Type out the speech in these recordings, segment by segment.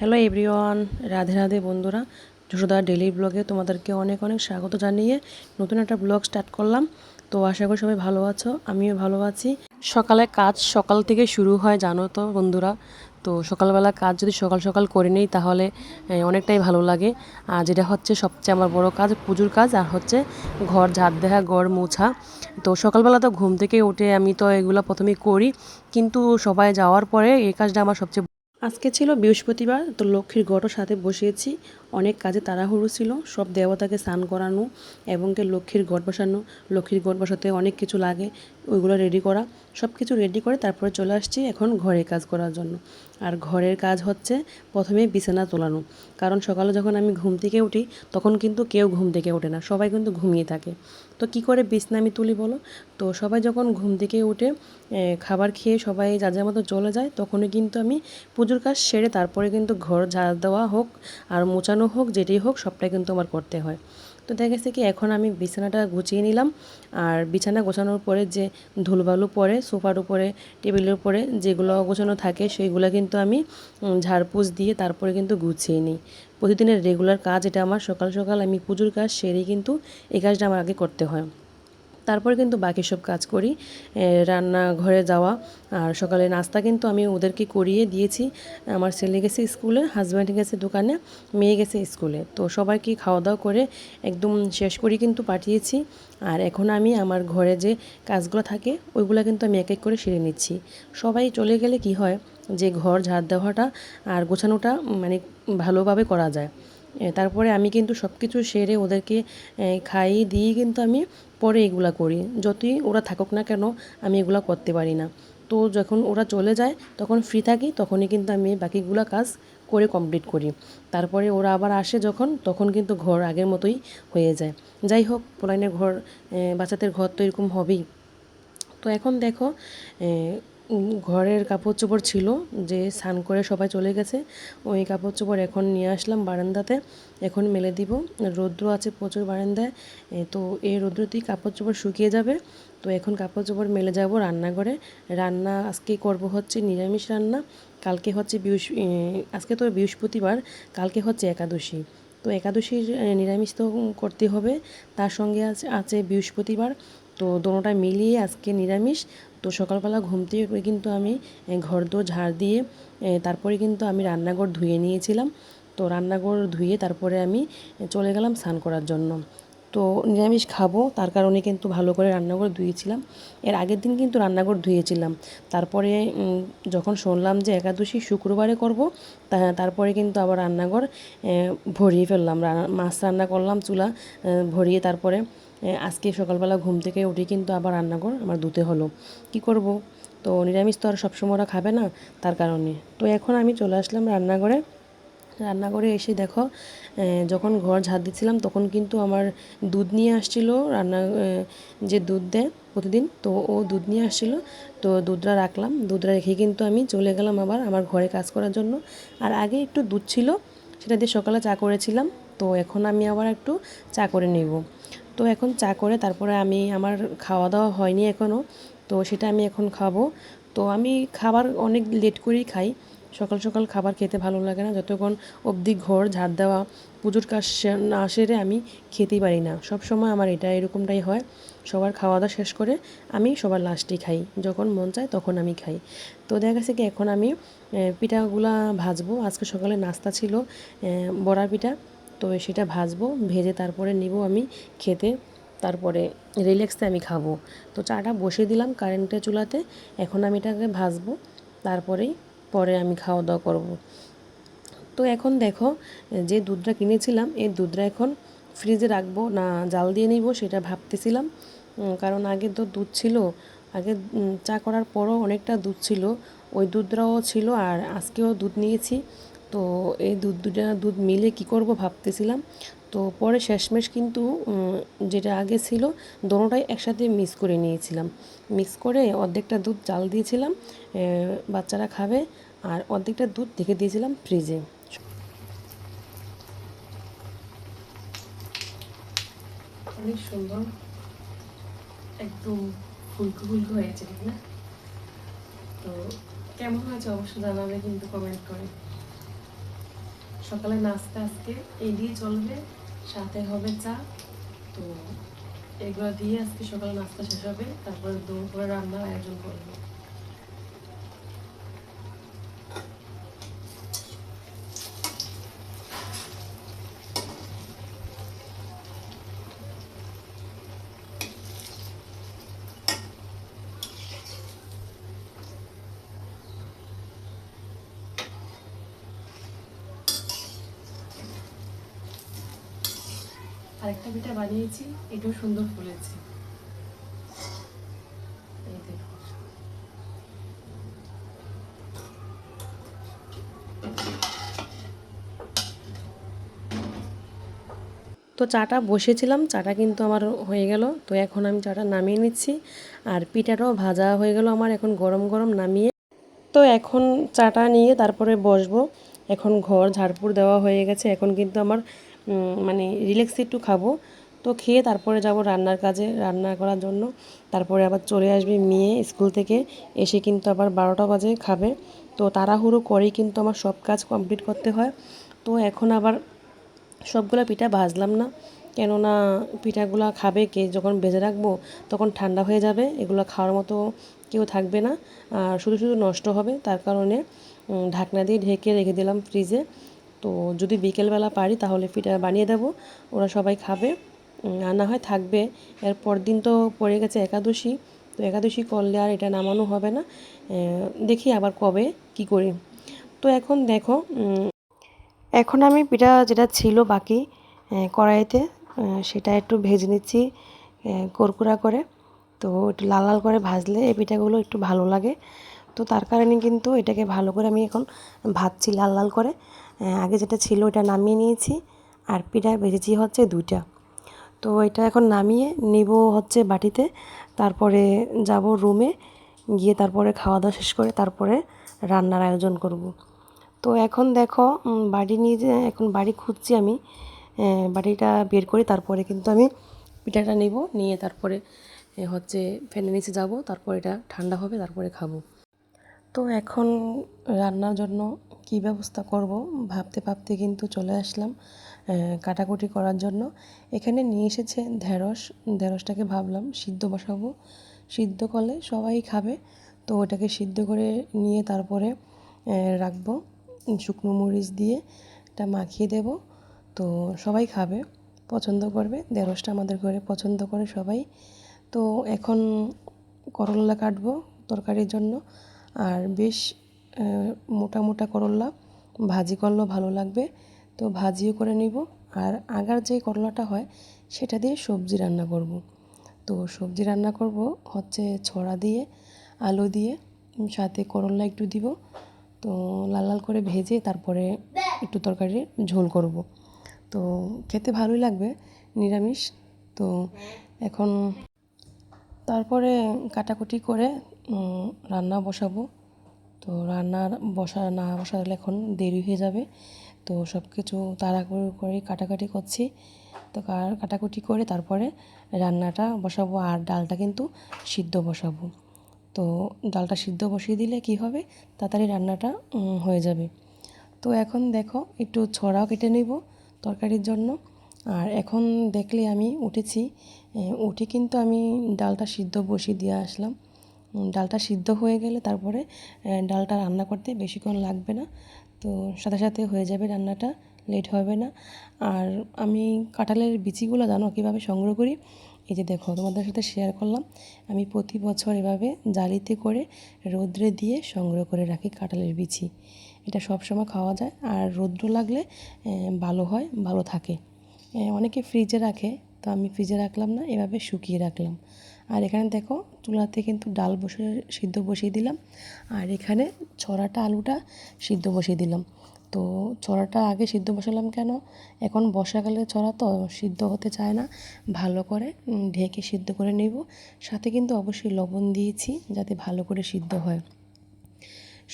Hello everyone, Radhe Radhe বন্ধুরা। Yashoda daily ব্লগে তোমাদেরকে অনেক অনেক স্বাগত জানিয়ে নতুন একটা ব্লগ স্টার্ট করলাম। তো আশা করি সবাই ভালো আছো, আমিও ভালো আছি। সকালে কাজ সকাল থেকে শুরু হয় জানো তো বন্ধুরা। তো সকালবেলা কাজ যদি সকাল সকাল করে নিই তাহলে অনেকটাই ভালো লাগে। আর যেটা হচ্ছে সবচেয়ে আমার বড় কাজ পুজোর কাজ, আর হচ্ছে ঘর ঝাড় দেওয়া, ঘর মোছা। তো সকালবেলা তো ঘুম থেকে উঠে আমি তো এগুলো প্রথমেই করি, কিন্তু সবাই যাওয়ার পরে এই কাজটা আমার সবচেয়ে। আজকে ছিল বৃহস্পতিবার, তো লক্ষ্মীর ঘটও সাথে বসিয়েছি। অনেক কাজে তাড়াহুড়ো ছিল, সব দেবতাকে স্নান করানো এবং লক্ষ্মীর ঘট বসানো। লক্ষ্মীর ঘট বসাতে অনেক কিছু লাগে, ওইগুলো রেডি করা। সব কিছু রেডি করে তারপরে চলে আসছি এখন ঘরের কাজ করার জন্য। আর ঘরের কাজ হচ্ছে প্রথমে বিছানা তোলানো, কারণ সকালে যখন আমি ঘুম থেকে উঠি তখন কিন্তু কেউ ঘুম থেকে ওঠে না, সবাই কিন্তু ঘুমিয়ে থাকে। তো কি করে বিছানা আমি তুলি বলো? তো সবাই যখন ঘুম থেকে উঠে খাবার খেয়ে সবাই যার যার মতো চলে যায়, তখনই কিন্তু আমি পুজোর কাজ সেরে তারপরে কিন্তু ঘর ঝাড় দেওয়া হোক আর মোছানো হোক, যেটাই হোক সবটাই কিন্তু আমার করতে হয়। তো দেখা গেছে কি এখন আমি বিছানাটা গুছিয়ে নিলাম। আর বিছানা গোছানোর পরে যে ধুলবালু পরে সোফার উপরে, টেবিলের উপরে যেগুলো গোছানো থাকে সেইগুলো কিন্তু আমি ঝাড়পোছ দিয়ে তারপরে কিন্তু গুছিয়ে নিই। প্রতিদিনের রেগুলার কাজ এটা আমার। সকাল সকাল আমি পুজোর কাজ সেরেই কিন্তু এই কাজটা আমার আগে করতে হয়, তারপরে কিন্তু বাকি সব কাজ করি। রান্নাঘরে যাওয়া আর সকালে নাস্তা কিন্তু আমি ওদেরকে করিয়ে দিয়েছি। আমার ছেলে গেছে স্কুলে, হাজব্যান্ড গেছে দোকানে, মেয়ে গেছে স্কুলে। তো সবাইকে খাওয়া দাওয়া করে একদম শেষ করে কিন্তু পাঠিয়েছি। আর এখন আমি আমার ঘরে যে কাজগুলো থাকে ওইগুলো কিন্তু আমি এক এক করে সেরে নিচ্ছি। সবাই চলে গেলে কি হয় যে ঘর ঝাড় দেওয়াটা আর গোছানোটা মানে ভালোভাবে করা যায়। তারপরে আমি কিন্তু সব কিছু সেরে ওদেরকে খাইয়ে দিয়ে কিন্তু আমি পরে এগুলা করি। যতই ওরা থাকুক না কেন আমি এগুলা করতে পারি না। তো যখন ওরা চলে যায় তখন ফ্রি থাকি, তখনই কিন্তু আমি বাকিগুলা কাজ করে কমপ্লিট করি। তারপরে ওরা আবার আসে যখন, তখন কিন্তু ঘর আগের মতোই হয়ে যায়। যাই হোক, পোলাইনের ঘর, বাচ্চাদের ঘর তো এরকম হবেই। তো এখন দেখো ঘরের কাপড় চোপড় ছিল যে স্নান করে সবাই চলে গেছে, ওই কাপড় চোপড় এখন নিয়ে আসলাম বারান্দাতে, এখন মেলে দিব। রৌদ্র আছে প্রচুর বারান্দায়, তো এই রৌদ্রতেই কাপড় চোপড় শুকিয়ে যাবে। তো এখন কাপড় চোপড় মেলে যাব রান্নাঘরে। রান্না আজকে করব হচ্ছে নিরামিষ রান্না। কালকে হচ্ছে আজকে তো বৃহস্পতিবার, কালকে হচ্ছে একাদশী। তো একাদশীর নিরামিষ তো করতে হবে, তার সঙ্গে আছে আছে বৃহস্পতিবার। তো দোনোটা মিলিয়ে আজকে নিরামিষ। তো সকালবেলা ঘুম থেকে কিন্তু আমি ঘর দোর ঝাড় দিয়ে তারপরে কিন্তু আমি রান্নাঘর ধুয়ে নিয়েছিলাম। তো রান্নাঘর ধুয়ে তারপরে আমি চলে গেলাম স্নান করার জন্য। তো নিরামিষ খাবো তার কারণে কিন্তু ভালো করে রান্নাঘর ধুয়েছিলাম। এর আগের দিন কিন্তু রান্নাঘর ধুয়েছিলাম। তারপরে যখন শুনলাম যে একাদশী শুক্রবারে করব, তারপরে কিন্তু আবার রান্নাঘর ভরিয়ে ফেললাম। মাছ রান্না করলাম চুলা ভরিয়ে। তারপরে আজকে সকালবেলা ঘুম থেকে উঠে কিন্তু আবার রান্নাঘর আমার ধুতে হলো। কি করব? তো নিরামিষ তো আর সবসময় ওরা খাবে না, তার কারণে। তো এখন আমি চলে আসলাম রান্নাঘরে। রান্নাঘরে এসে দেখো যখন ঘর ঝাড় দিচ্ছিলাম তখন কিন্তু আমার দুধ নিয়ে আসছিল যে দুধ দেয় প্রতিদিন, তো ও দুধ নিয়ে আসছিল। তো দুধটা রাখলাম, দুধটা রেখে কিন্তু আমি চলে গেলাম আবার আমার ঘরে কাজ করার জন্য। আর আগে একটু দুধ ছিল, সেটা দিয়ে সকালে চা করেছিলাম। তো এখন আমি আবার একটু চা করে নেব। তো এখন চা করে তারপরে আমি আমার খাওয়া দাওয়া হয়নি এখনও, তো সেটা আমি এখন খাবো। তো আমি খাবার অনেক লেট করেই খাই। সকাল সকাল খাবার খেতে ভালো লাগে না, যতক্ষণ অবধি ঘর ঝাড় দেওয়া পুজোর কাজ না সেরে আমি খেতেই পারি না। সব সময় আমার এটা এরকমটাই হয়, সবার খাওয়া দাওয়া শেষ করে আমি সবার লাস্টেই খাই, যখন মন চায় তখন আমি খাই। তো দেখা গেছে কি এখন আমি পিঠাগুলা ভাজবো। আজকে সকালে নাস্তা ছিল বড়া পিঠা, তো সেটা ভাজবো, ভেজে তারপরে নিব আমি খেতে। তারপরে রিল্যাক্সে আমি খাবো। তো চাটা বসিয়ে দিলাম কারেন্টের চুলাতে, এখন আমি এটাকে ভাজবো, তারপরেই পরে আমি খাওয়া দাওয়া করব। তো এখন দেখো যে দুধটা কিনেছিলাম এই দুধটা এখন ফ্রিজে রাখবো না জাল দিয়ে নিব সেটা ভাবতেছিলাম। কারণ আগে তো দুধ ছিল, আগে চা করার পরও অনেকটা দুধ ছিল, ওই দুধটাও ছিল আর আজকেও দুধ নিয়েছি। তো এই দুধ মিলে কি করব ভাবতেছিলাম। তো পরে শেষমেশ কিন্তু যেটা আগে ছিল দোনোটাই একসাথে মিক্স করে নিয়েছিলাম। মিক্স করে অর্ধেকটা দুধ জাল দিয়েছিলাম, বাচ্চারা খাবে, আর অর্ধেকটা দুধ রেখে দিয়েছিলাম ফ্রিজে। অনেক সুন্দর, একদম ফুলকো ফুলকো হয়েছে, ঠিক না? তো কেমন হয়েছে অবশ্যই জানাবে কিন্তু কমেন্ট করে। সকালে নাস্তা আজকে এই দিয়ে চলবে, সাথে হবে চা। তো এগুলো দিয়ে আজকে সকালে নাস্তা শেষ হবে, তারপরে দুপুরে রান্নার আয়োজন করবো। আরেকটা পিঠা বানিয়েছি, এটাও সুন্দর ফুলেছে। এই দেখো। তো চাটা বসেছিলাম, চাটা কিন্তু আমার হয়ে গেল। তো এখন আমি চাটা নামিয়ে নিচ্ছি, আর পিঠাটাও ভাজা হয়ে গেল আমার, এখন গরম গরম নামিয়ে। তো এখন চাটা নিয়ে তারপরে বসবো। এখন ঘর ঝাড়পুর দেওয়া হয়ে গেছে, এখন কিন্তু আমার মানে রিল্যাক্স একটু খাবো। তো খেয়ে তারপরে যাব রান্নার কাজে, রান্না করার জন্য। তারপরে আবার চলে আসবে মেয়ে স্কুল থেকে, এসে কিন্তু আবার 12টা বাজে খাবে। তো তাড়াহুড়ো করেই কিন্তু আমার সব কাজ কমপ্লিট করতে হয়। তো এখন আবার সবগুলা পিঠা ভাজলাম না, কেননা পিঠাগুলা খাবে কে, যখন ভেজে রাখবো তখন ঠান্ডা হয়ে যাবে, এগুলো খাওয়ার মতো কেউ থাকবে না, আর শুধু শুধু নষ্ট হবে। তার কারণে ঢাকনা দিয়ে ঢেকে রেখে দিলাম ফ্রিজে। তো যদি বিকেলবেলা পারি তাহলে পিঠা বানিয়ে দেবো, ওরা সবাই খাবে। আর না হয় থাকবে। এরপর দিন তো পড়ে গেছে একাদশী, তো একাদশী করলে আর এটা নামানো হবে না। দেখি আবার কবে কি করি। তো এখন দেখো, এখন আমি পিঠা যেটা ছিল বাকি কড়াইতে, সেটা একটু ভেজে নিচ্ছি কড়কুড়া করে। তো একটু লাল লাল করে ভাজলে এই পিঠাগুলো একটু ভালো লাগে। তো তার কারণে কিন্তু এটাকে ভালো করে আমি এখন ভাজছি লাল লাল করে। আগে যেটা ছিল ওটা নামিয়ে নিয়েছি, আর পিঠা ভেজেছি হচ্ছে 2টা। তো এটা এখন নামিয়ে নিব হচ্ছে বাটিতে, তারপরে যাব রুমে, গিয়ে তারপরে খাওয়া দাওয়া শেষ করে তারপরে রান্নার আয়োজন করব। তো এখন দেখো বাড়ি নিয়ে যে এখন বাড়ি খুঁজছি আমি, বাড়িটা বের করি তারপরে কিন্তু আমি পিঠাটা নেব, নিয়ে তারপরে হচ্ছে ফ্যানের নিচে যাব, তারপর এটা ঠান্ডা হবে তারপরে খাবো। তো এখন রান্নার জন্য কি ব্যবস্থা করব ভাবতে ভাবতে কিন্তু চলে আসলাম কাটাকুটি করার জন্য। এখানে নিয়ে এসেছে ঢেঁড়স, ঢেঁড়সটাকে ভাবলাম সিদ্ধ বসাবো, সিদ্ধ করলে সবাই খাবে। তো ওটাকে সিদ্ধ করে নিয়ে তারপরে রাখবো, শুকনো মরিচ দিয়ে এটা মাখিয়ে দেব। তো সবাই খাবে, পছন্দ করবে, ঢেঁড়সটা আমাদের ঘরে পছন্দ করে সবাই। তো এখন করলা কাটবো তরকারির জন্য, আর বেশ মোটা মোটা করলা, ভাজি করলেও ভালো লাগবে, তো ভাজিও করে নিব। আর আগার যে করলাটা হয় সেটা দিয়ে সবজি রান্না করব। তো সবজি রান্না করব হচ্ছে ছড়া দিয়ে, আলু দিয়ে, সাথে করলা একটু দিব। তো লাল লাল করে ভেজে তারপরে একটু তরকারি ঝোল করব। তো খেতে ভালোই লাগবে, নিরামিষ। তো এখন তারপরে কাটাকুটি করে রান্না বসাবো। তো রান্নার না বসালে এখন দেরি হয়ে যাবে। তো সব কিছু তাড়াহুড়ো করে কাটাকাটি করছি। তো কাটাকুটি করে তারপরে রান্নাটা বসাবো, আর ডালটা কিন্তু সিদ্ধ বসাবো। তো ডালটা সিদ্ধ বসিয়ে দিলে কি হবে, তাড়াতাড়ি রান্নাটা হয়ে যাবে। তো এখন দেখো একটু ছড়াও কেটে নেব তরকারির জন্য। আর এখন দেখলে আমি উঠেছি, উঠে কিন্তু আমি ডালটা সিদ্ধ বসিয়ে দিয়ে আসলাম। ডালটা সিদ্ধ হয়ে গেলে তারপরে ডালটা রান্না করতে বেশিক্ষণ লাগবে না, তো সাথে সাথে হয়ে যাবে রান্নাটা, লেট হবে না। আর আমি কাঁঠালের বিচিগুলো জানো কীভাবে সংগ্রহ করি, এই যে দেখো তোমাদের সাথে শেয়ার করলাম। আমি প্রতি বছর এভাবে জালিতে করে রৌদ্রে দিয়ে সংগ্রহ করে রাখি কাঁঠালের বিচি। এটা সবসময় খাওয়া যায়, আর রৌদ্র লাগলে ভালো হয়, ভালো থাকে। অনেকে ফ্রিজে রাখে, তো আমি ফ্রিজে রাখলাম না, এভাবে শুকিয়ে রাখলাম। আর এখানে দেখো চুলাতে কিন্তু ডাল সিদ্ধ বসিয়ে দিলাম, আর এখানে ছড়াটা আলুটা সিদ্ধ বসিয়ে দিলাম। তো ছড়াটা আগে সিদ্ধ বসালাম কেন, এখন বর্ষাকালে ছড়া তো সিদ্ধ হতে চায় না, ভালো করে ঢেকে সিদ্ধ করে নেব। সাথে কিন্তু অবশ্যই লবণ দিয়েছি যাতে ভালো করে সিদ্ধ হয়।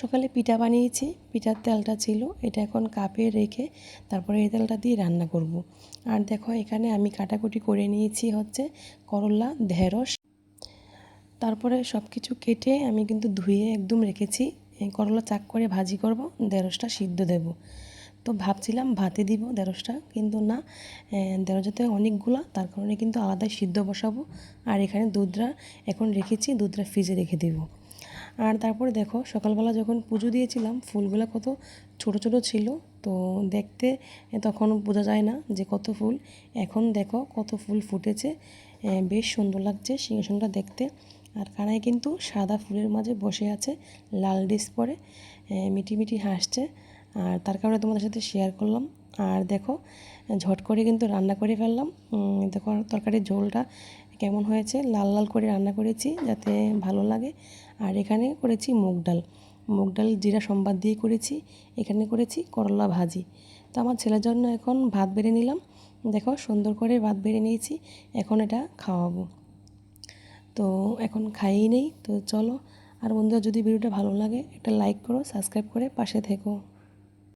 সকালে পিঠা বানিয়েছি, পিঠার তেলটা ছিল, এটা এখন কাপে রেখে তারপরে এই তেলটা দিয়ে রান্না করব। আর দেখো এখানে আমি কাটাকুটি করে নিয়েছি হচ্ছে করলা, ঢেঁড়স, তারপরে সব কিছু কেটে আমি কিন্তু ধুয়ে একদম রেখেছি। করলা চাক করে ভাজি করব, ঢেঁড়সটা সিদ্ধ দেব। তো তো ভাবছিলাম ভাতে দিব ঢেঁড়সটা, কিন্তু না, ঢেঁড়স যাতে অনেকগুলা, তার কারণে কিন্তু আলাদাই সিদ্ধ বসাবো। আর এখানে দুধরা এখন রেখেছি, দুধরা ফ্রিজে রেখে দেবো। আর তারপরে দেখো সকালবেলা যখন পুজো দিয়েছিলাম ফুলগুলো কত ছোট ছোট ছিল, তো দেখতে তখন বোঝা যায় না যে কত ফুল। এখন দেখো কত ফুল ফুটেছে, বেশ সুন্দর লাগছে সিংহাসনটা দেখতে। আর কানাই কিন্তু সাদা ফুলের মাঝে বসে আছে, লাল ড্রেস পরে মিটি মিটি হাসছে। আর তার কারণে তোমাদের সাথে শেয়ার করলাম। আর দেখো ঝট করে কিন্তু রান্না করে ফেললাম। দেখো তরকারির ঝোলটা কেমন হয়েছে, লাল লাল করে রান্না করেছি যাতে ভালো লাগে। আর এখানে করেছি মুগ ডাল জিরা সম্বাদ দিয়ে করেছি। এখানে করেছি করলা ভাজি। তো আমার ছেলের জন্য এখন ভাত বেড়ে নিলাম। দেখো সুন্দর করে ভাত বেড়ে নিয়েছি, এখন এটা খাওয়াবো। তো এখন খাইয়েই নেই। তো চলো, আর বন্ধুরা যদি ভিডিওটা ভালো লাগে একটা লাইক করো, সাবস্ক্রাইব করে পাশে থেকো।